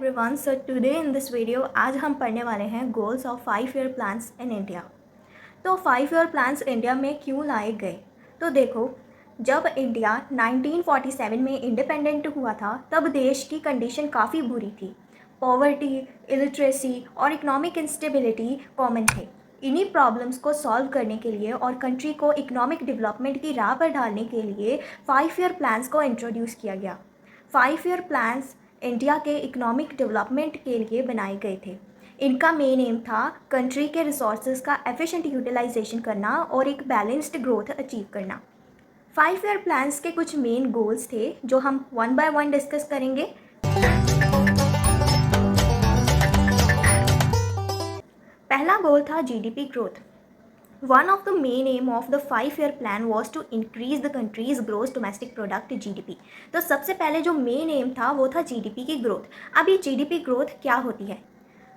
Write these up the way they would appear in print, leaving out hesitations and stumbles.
Everyone, so today in this video आज हम पढ़ने वाले हैं goals of 5 year plans in India. तो 5 ईयर प्लान्स इंडिया में क्यों लाए गए? तो देखो, जब इंडिया 1947 में इंडिपेंडेंट हुआ था तब देश की कंडीशन काफ़ी बुरी थी। पॉवर्टी, इलिटरेसी और इकोनॉमिक इंस्टेबिलिटी कॉमन थे। इन्हीं प्रॉब्लम्स को सॉल्व करने के लिए और कंट्री को इकोनॉमिक डेवलपमेंट की राह पर डालने के लिए 5 ईयर प्लान्स को इंट्रोड्यूस किया गया। 5 ईयर प्लान्स इंडिया के इकोनॉमिक डेवलपमेंट के लिए बनाए गए थे। इनका मेन एम था कंट्री के रिसोर्सेज का एफिशिएंट यूटिलाइजेशन करना और एक बैलेंस्ड ग्रोथ अचीव करना। 5 ईयर प्लान्स के कुछ मेन गोल्स थे जो हम वन बाय वन डिस्कस करेंगे। पहला गोल था GDP growth. One of the main aim of the 5 year plan was to increase the country's gross domestic product GDP। तो सबसे पहले जो मेन एम था वो था जीडीपी की ग्रोथ। अब ये जीडीपी ग्रोथ क्या होती है?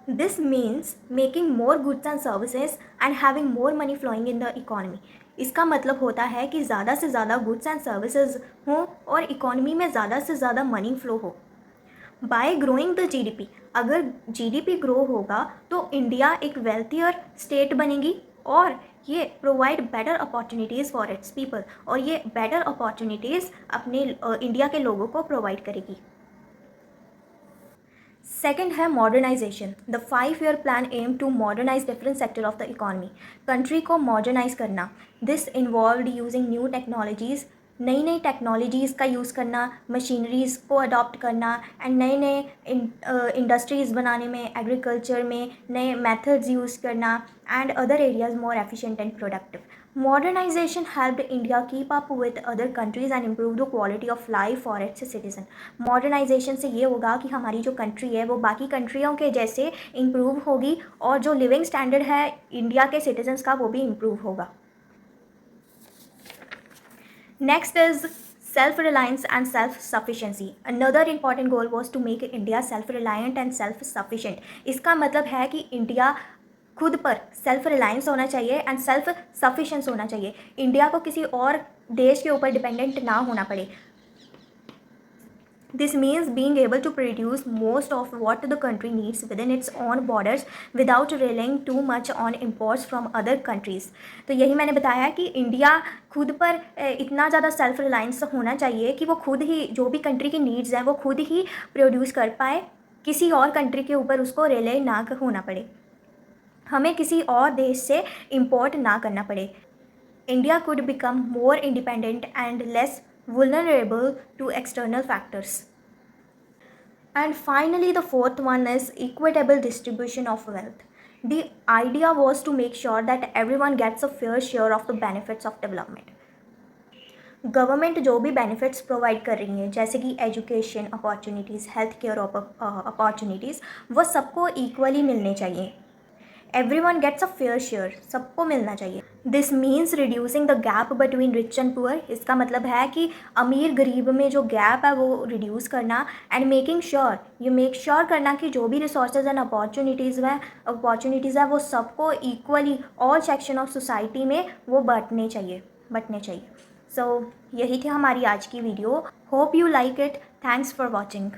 This means making more goods and services and having more money flowing in the economy. इसका मतलब होता है कि ज़्यादा से ज़्यादा गुड्स एंड सर्विसेज हों और इकोनॉमी में ज़्यादा से ज़्यादा मनी फ्लो हो। बाय ग्रोइंग द जीडीपी, अगर जीडीपी ग्रो होगा तो इंडिया एक वेल्थियर स्टेट बनेगी और ये provide better opportunities for its people, और ये बेटर अपॉर्चुनिटीज़ अपने इंडिया के लोगों को प्रोवाइड करेगी। सेकेंड है modernization. The 5 year plan aim to modernize different sector of the economy. Country को मॉडर्नाइज करना, this involve using new technologies, नई नई टेक्नोलॉजीज़ का यूज़ करना, मशीनरीज़ को अडॉप्ट करना एंड नए नए इंडस्ट्रीज़ बनाने में, एग्रीकल्चर में नए मेथड्स यूज़ करना and other areas more efficient and productive. Modernization helped India keep up with other countries and improve the quality of life for its citizen। Modernization से ये होगा कि हमारी जो कंट्री है वो बाकी कंट्रियों के जैसे इम्प्रूव होगी और जो लिविंग स्टैंडर्ड है इंडिया के सिटीजन्स का वो भी इम्प्रूव होगा। Next is self reliance and self sufficiency. Another important goal was to make India self reliant and self sufficient. इसका मतलब है कि इंडिया खुद पर सेल्फ रिलायंस होना चाहिए एंड सेल्फ सफिशेंस होना चाहिए। इंडिया को किसी और देश के ऊपर डिपेंडेंट ना होना पड़े। This means being able to produce most of what the country needs within its own borders without relying too much on imports from other countries. तो यही मैंने बताया कि इंडिया खुद पर इतना ज़्यादा सेल्फ रिलायंस होना चाहिए कि वो खुद ही जो भी कंट्री की नीड्स हैं वो खुद ही प्रोड्यूस कर पाए, किसी और कंट्री के ऊपर उसको रिलाई ना होना पड़े, हमें किसी और देश से इम्पोर्ट ना करना पड़े। India could become more independent and less vulnerable to external factors। And finally, the fourth one is equitable distribution of wealth। The idea was to make sure that everyone gets a fair share of the benefits of development। Government जो भी benefits provide कर रही है जैसे कि education opportunities, health care opportunities, वो सबको equally मिलने चाहिए। Everyone gets a fair share, सबको मिलना चाहिए। This means reducing the gap between rich and poor. इसका मतलब है कि अमीर गरीब में जो गैप है वो रिड्यूस करना एंड मेकिंग श्योर, ये मेक श्योर करना कि जो भी रिसोर्सेज एंड अपॉर्चुनिटीज़ है वो सबको equally all section of society में वो बंटने चाहिए। सो यही थी हमारी आज की video. Hope you like it. Thanks for watching.